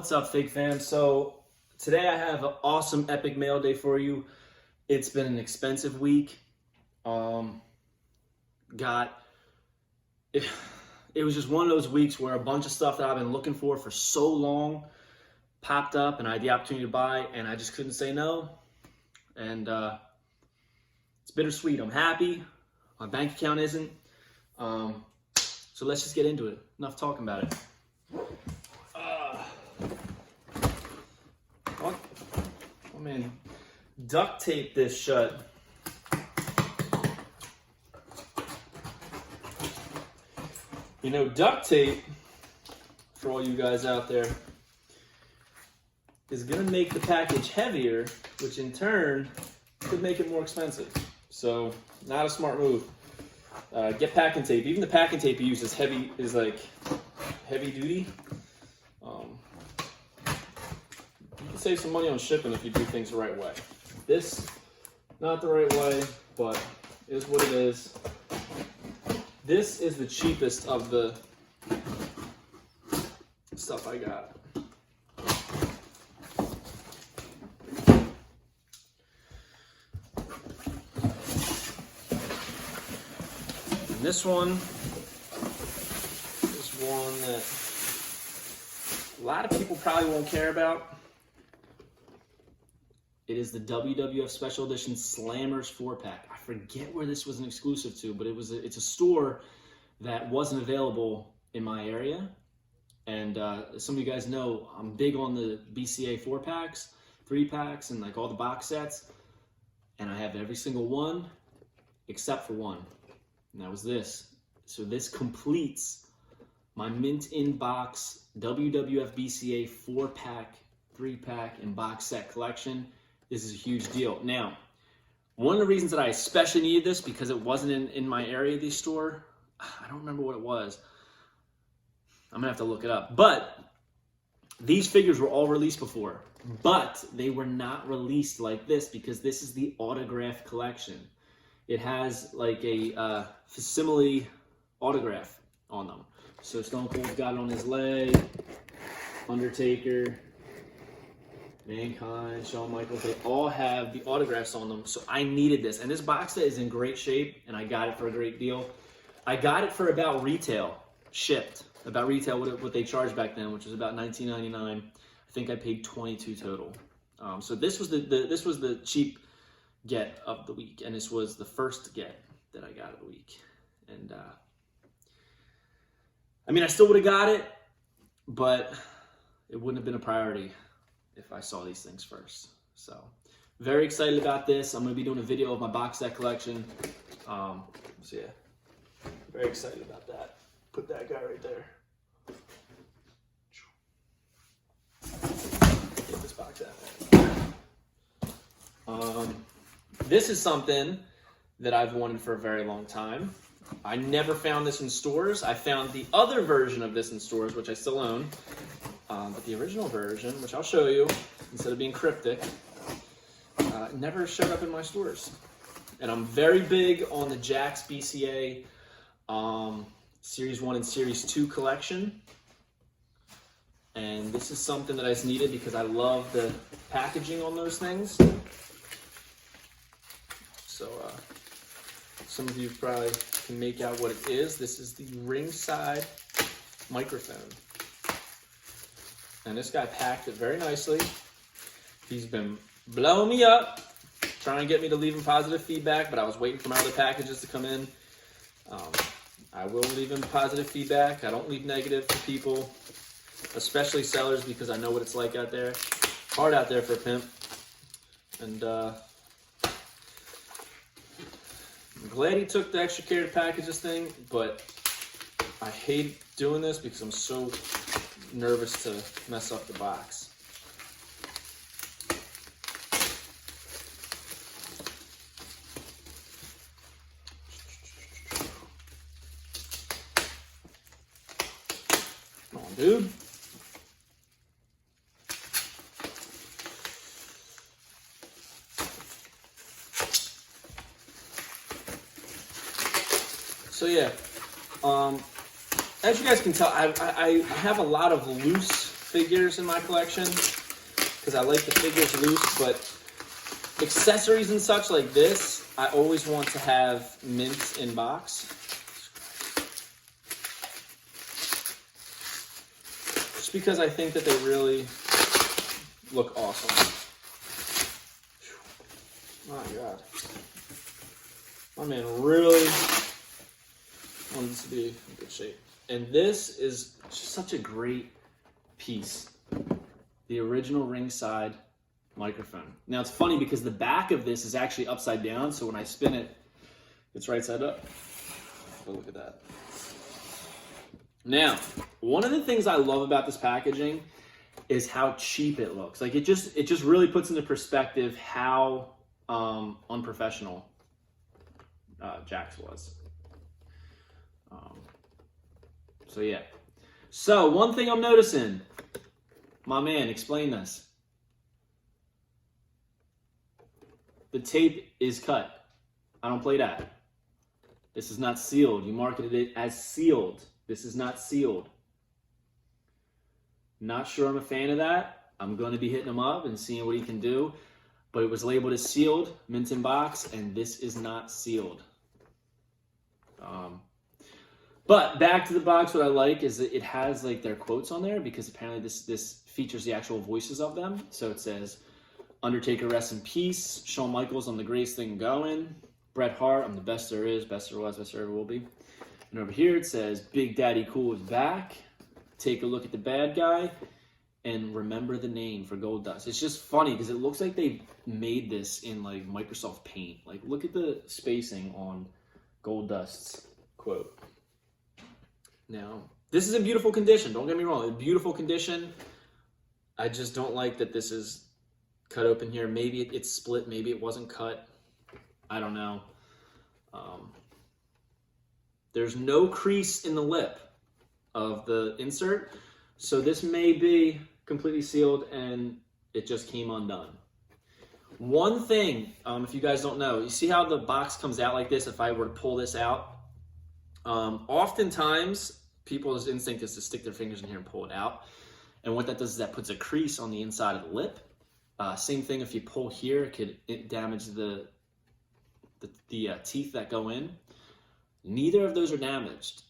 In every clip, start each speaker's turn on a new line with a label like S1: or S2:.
S1: What's up, Fig fam? So today I have an awesome epic mail day for you. It's been an expensive week. It was just one of those weeks where a bunch of stuff that I've been looking for so long popped up and I had the opportunity to buy and I just couldn't say no. And it's bittersweet. I'm happy. My bank account isn't. So let's just get into it. Enough talking about it. Oh man, duct tape this shut. You know, duct tape, for all you guys out there, is gonna make the package heavier, which in turn could make it more expensive. So, not a smart move. Get packing tape. Even the packing tape you use is heavy, like heavy duty. You can save some money on shipping if you do things the right way. This, not the right way, but is what it is. This is the cheapest of the stuff I got. And this one is one that a lot of people probably won't care about. It is the WWF Special Edition Slammers 4-pack. I forget where this was an exclusive to, but it's a store that wasn't available in my area. And some of you guys know I'm big on the BCA 4-packs, 3-packs, and like all the box sets. And I have every single one except for one, and that was this. So this completes my mint in box WWF BCA 4-pack, 3-pack, and box set collection. This is a huge deal. Now, one of the reasons that I especially needed this, because it wasn't in my area of the store, I don't remember what it was. I'm gonna have to look it up. But these figures were all released before, but they were not released like this because this is the autograph collection. It has like a facsimile autograph on them. So Stone Cold's got it on his leg, Undertaker, Mankind, Shawn Michaels, they all have the autographs on them. So I needed this. And this box set is in great shape, and I got it for a great deal. I got it for about retail, shipped. About retail, what they charged back then, which was about $19.99. I think I paid $22 total. So this was the cheap get of the week, and this was the first get that I got of the week. And I mean, I still would have got it, but it wouldn't have been a priority if I saw these things first. So very excited about this. I'm going to be doing a video of my box set collection. So yeah, very excited about that. Put that guy right there. Get this box out. This is something that I've wanted for a very long time. I never found this in stores. I found the other version of this in stores, which I still own. But the original version, which I'll show you, instead of being cryptic, never showed up in my stores. And I'm very big on the Jakks BCA Series 1 and Series 2 collection. And this is something that I just needed because I love the packaging on those things. So some of you probably can make out what it is. This is the Ringside Microphone. And this guy packed it very nicely. He's been blowing me up, trying to get me to leave him positive feedback, but I was waiting for my other packages to come in. I will leave him positive feedback. I don't leave negative for people, especially sellers, because I know what it's like out there. Hard out there for a pimp. And I'm glad he took the extra care to package this thing, but I hate doing this because I'm so nervous to mess up the box. Come on, dude. So yeah, as you guys can tell, I have a lot of loose figures in my collection because I like the figures loose, but accessories and such like this, I always want to have mint in box. Just because I think that they really look awesome. My God. My man really wanted this to be in good shape. And this is such a great piece. The original Ringside Microphone. Now it's funny because the back of this is actually upside down, so when I spin it, it's right side up. Oh, look at that. Now, one of the things I love about this packaging is how cheap it looks. Like it just really puts into perspective how unprofessional Jax was. So yeah. So one thing I'm noticing, my man, explain this. The tape is cut. I don't play that. This is not sealed. You marketed it as sealed. This is not sealed. Not sure I'm a fan of that. I'm going to be hitting him up and seeing what he can do. But it was labeled as sealed, mint in box, and this is not sealed. But back to the box, what I like is that it has like their quotes on there because apparently this features the actual voices of them. So it says, Undertaker, rest in peace. Shawn Michaels, I'm the greatest thing going. Bret Hart, I'm the best there is, best there was, best there ever will be. And over here it says, Big Daddy Cool is back. Take a look at the bad guy. And remember the name for Goldust. It's just funny because it looks like they made this in like Microsoft Paint. Like look at the spacing on Goldust's quote. Now, this is in beautiful condition. Don't get me wrong. In beautiful condition. I just don't like that this is cut open here. Maybe it's split. Maybe it wasn't cut. I don't know. There's no crease in the lip of the insert. So this may be completely sealed and it just came undone. One thing, if you guys don't know, you see how the box comes out like this if I were to pull this out? Oftentimes, people's instinct is to stick their fingers in here and pull it out. And what that does is that puts a crease on the inside of the lip. Same thing if you pull here, it could damage the teeth that go in. Neither of those are damaged.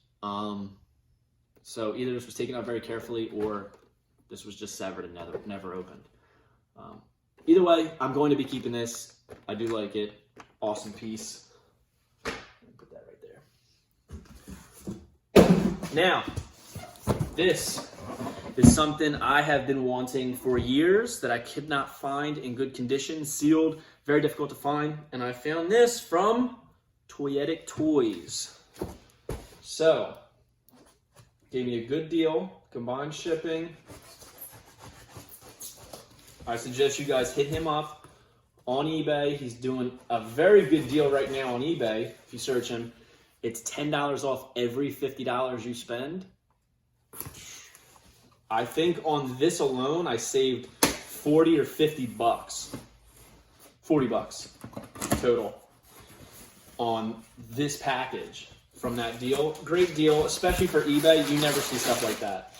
S1: So either this was taken out very carefully or this was just severed and never opened. Either way, I'm going to be keeping this. I do like it. Awesome piece. Put that right there. Now, this is something I have been wanting for years that I could not find in good condition, sealed, very difficult to find. And I found this from Toyetic Toys. So, gave me a good deal, combined shipping. I suggest you guys hit him up on eBay. He's doing a very good deal right now on eBay. If you search him, it's $10 off every $50 you spend. I think on this alone, I saved 40 or 50 bucks. 40 bucks total on this package from that deal. Great deal, especially for eBay. You never see stuff like that.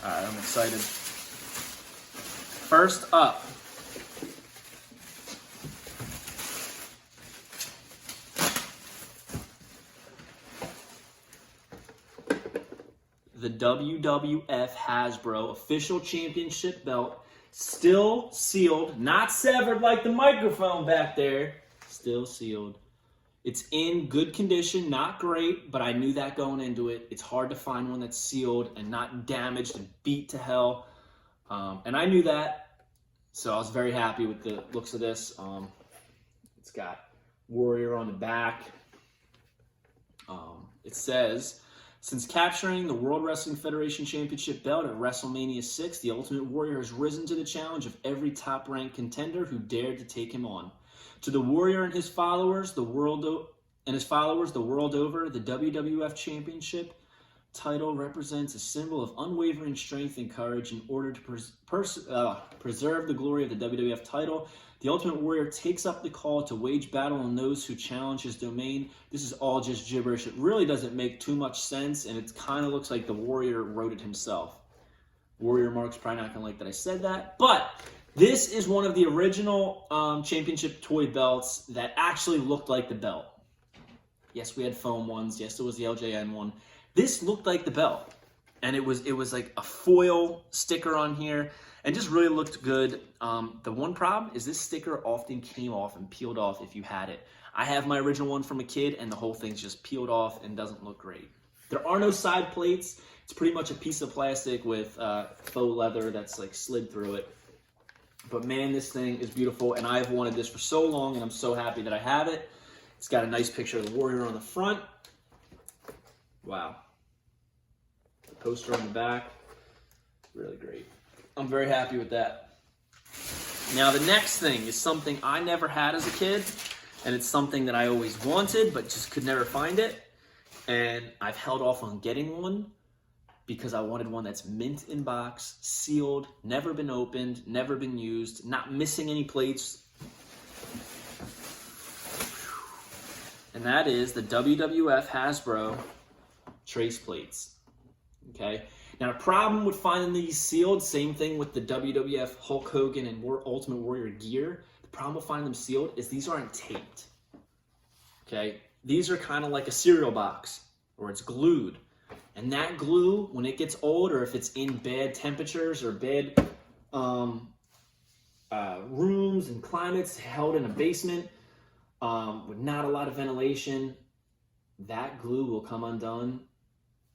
S1: All right, I'm excited. First up, the WWF Hasbro official championship belt, still sealed, not severed like the microphone back there, still sealed. It's in good condition, not great, but I knew that going into it. It's hard to find one that's sealed and not damaged and beat to hell. And I knew that, so I was very happy with the looks of this. It's got Warrior on the back. It says, since capturing the World Wrestling Federation Championship Belt at WrestleMania 6, the Ultimate Warrior has risen to the challenge of every top-ranked contender who dared to take him on. To the Warrior and his followers, the world over, the WWF Championship title represents a symbol of unwavering strength and courage in order to preserve the glory of the WWF title. The Ultimate Warrior takes up the call to wage battle on those who challenge his domain. This is all just gibberish. It really doesn't make too much sense, and it kind of looks like the Warrior wrote it himself. Warrior Mark's probably not going to like that I said that, but this is one of the original championship toy belts that actually looked like the belt. Yes, we had foam ones. Yes, it was the LJN one. This looked like the belt, and it was like a foil sticker on here, and just really looked good. The one problem is this sticker often came off and peeled off if you had it. I have my original one from a kid, and the whole thing's just peeled off and doesn't look great. There are no side plates. It's pretty much a piece of plastic with faux leather that's like slid through it. But man, this thing is beautiful, and I've wanted this for so long, and I'm so happy that I have it. It's got a nice picture of the Warrior on the front. Wow. The poster on the back. Really great. I'm very happy with that. Now, the next thing is something I never had as a kid, and it's something that I always wanted, but just could never find it. And I've held off on getting one because I wanted one that's mint in box, sealed, never been opened, never been used, not missing any plates. And that is the WWF Hasbro Trace Plates. Okay? Now, the problem with finding these sealed, same thing with the WWF Hulk Hogan and Ultimate Warrior gear. The problem with finding them sealed is these aren't taped. Okay? These are kind of like a cereal box, or it's glued. And that glue, when it gets old, or if it's in bad temperatures or bad rooms and climates, held in a basement with not a lot of ventilation, that glue will come undone,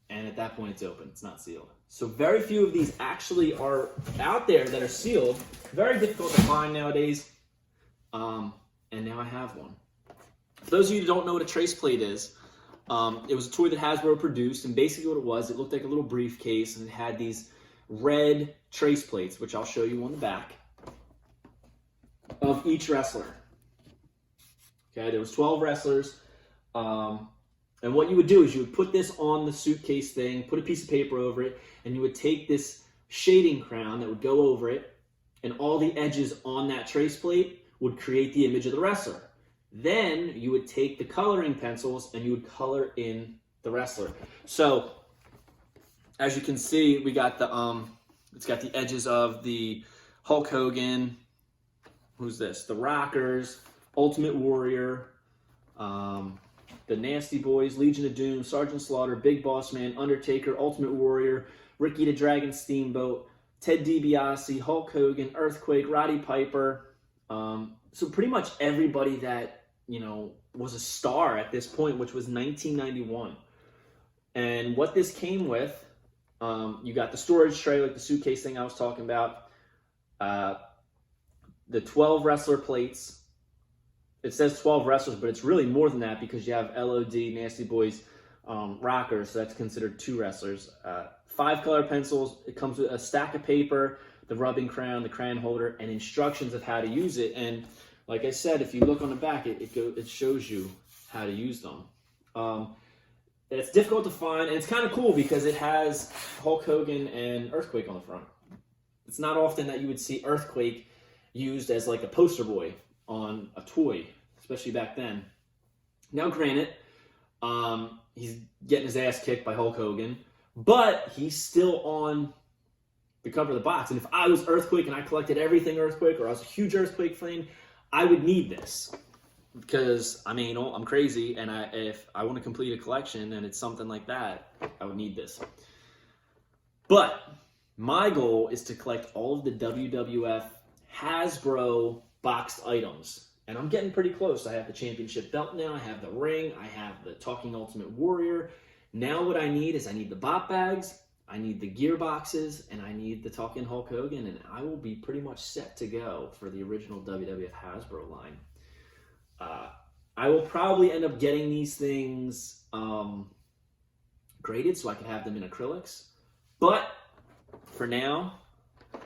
S1: and at that point it's open. It's not sealed. So very few of these actually are out there that are sealed. Very difficult to find nowadays. And now I have one. For those of you who don't know what a trace plate is, it was a toy that Hasbro produced, and basically what it was, it looked like a little briefcase, and it had these red trace plates, which I'll show you on the back, of each wrestler. Okay, there was 12 wrestlers, and what you would do is you would put this on the suitcase thing, put a piece of paper over it, and you would take this shading crown that would go over it, and all the edges on that trace plate would create the image of the wrestler. Then you would take the coloring pencils and you would color in the wrestler. So as you can see, we got the it's got the edges of the Hulk Hogan, who's this? The Rockers, Ultimate Warrior, the Nasty Boys, Legion of Doom, Sergeant Slaughter, Big Boss Man, Undertaker, Ultimate Warrior, Ricky the Dragon Steamboat, Ted DiBiase, Hulk Hogan, Earthquake, Roddy Piper. So pretty much everybody that, you know, was a star at this point, which was 1991. And what this came with, you got the storage tray, like the suitcase thing I was talking about, the 12 wrestler plates. It says 12 wrestlers, but it's really more than that because you have LOD, Nasty Boys, Rockers, so that's considered 2 wrestlers. 5 color pencils. It comes with a stack of paper, the rubbing crown, the crayon holder, and instructions of how to use it. And like I said, if you look on the back, it shows you how to use them. It's difficult to find, and it's kind of cool because it has Hulk Hogan and Earthquake on the front. It's not often that you would see Earthquake used as like a poster boy on a toy, especially back then. Now, granted, he's getting his ass kicked by Hulk Hogan, but he's still on the cover of the box. And if I was Earthquake and I collected everything Earthquake, or I was a huge Earthquake fan, I would need this. Because, I mean, I'm crazy, and if I want to complete a collection and it's something like that, I would need this. But my goal is to collect all of the WWF Hasbro boxed items. And I'm getting pretty close. I have the championship belt now, I have the ring, I have the Talking Ultimate Warrior. Now what I need is I need the bop bags, I need the gear boxes, and I need the Talking Hulk Hogan, and I will be pretty much set to go for the original WWF Hasbro line. I will probably end up getting these things graded so I can have them in acrylics. But for now, I'm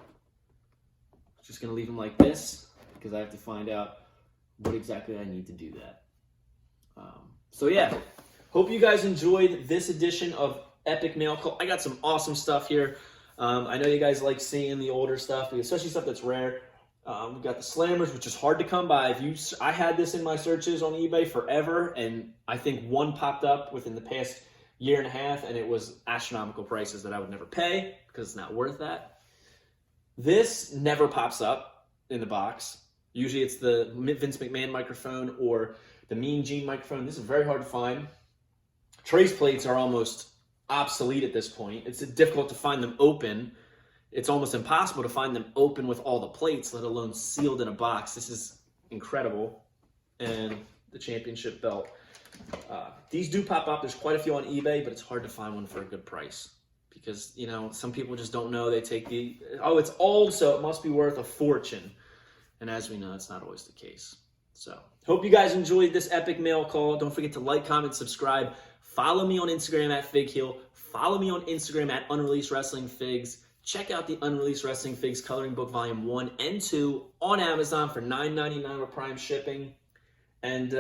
S1: just going to leave them like this because I have to find out what exactly I need to do that. So yeah, hope you guys enjoyed this edition of epic mail call. I got some awesome stuff here. I know you guys like seeing the older stuff, especially stuff that's rare. We got the Slammers, which is hard to come by. I had this in my searches on eBay forever, and I think one popped up within the past year and a half, and it was astronomical prices that I would never pay because it's not worth that. This never pops up in the box. Usually it's the Vince McMahon microphone or the Mean Gene microphone. This is very hard to find. Trace plates are almost obsolete at this point. It's difficult to find them open. It's almost impossible to find them open with all the plates, let alone sealed in a box. This is incredible. And the championship belt. These do pop up. There's quite a few on eBay, but it's hard to find one for a good price. Because, you know, some people just don't know. They take oh, it's old, so it must be worth a fortune. And as we know, it's not always the case. So, hope you guys enjoyed this epic mail call. Don't forget to like, comment, subscribe. Follow me on Instagram at FigHeel. Follow me on Instagram at Unreleased Wrestling Figs. Check out the Unreleased Wrestling Figs Coloring Book Volume 1 and 2 on Amazon for $9.99 with Prime shipping. And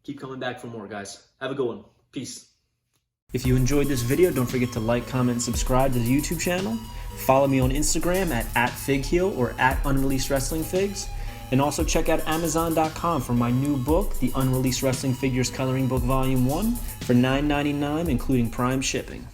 S1: keep coming back for more, guys. Have a good one. Peace. If you enjoyed this video, don't forget to like, comment, and subscribe to the YouTube channel. Follow me on Instagram at FigHeel or at Unreleased Wrestling Figs. And also check out Amazon.com for my new book, The Unreleased Wrestling Figures Coloring Book Volume 1, for $9.99, including Prime shipping.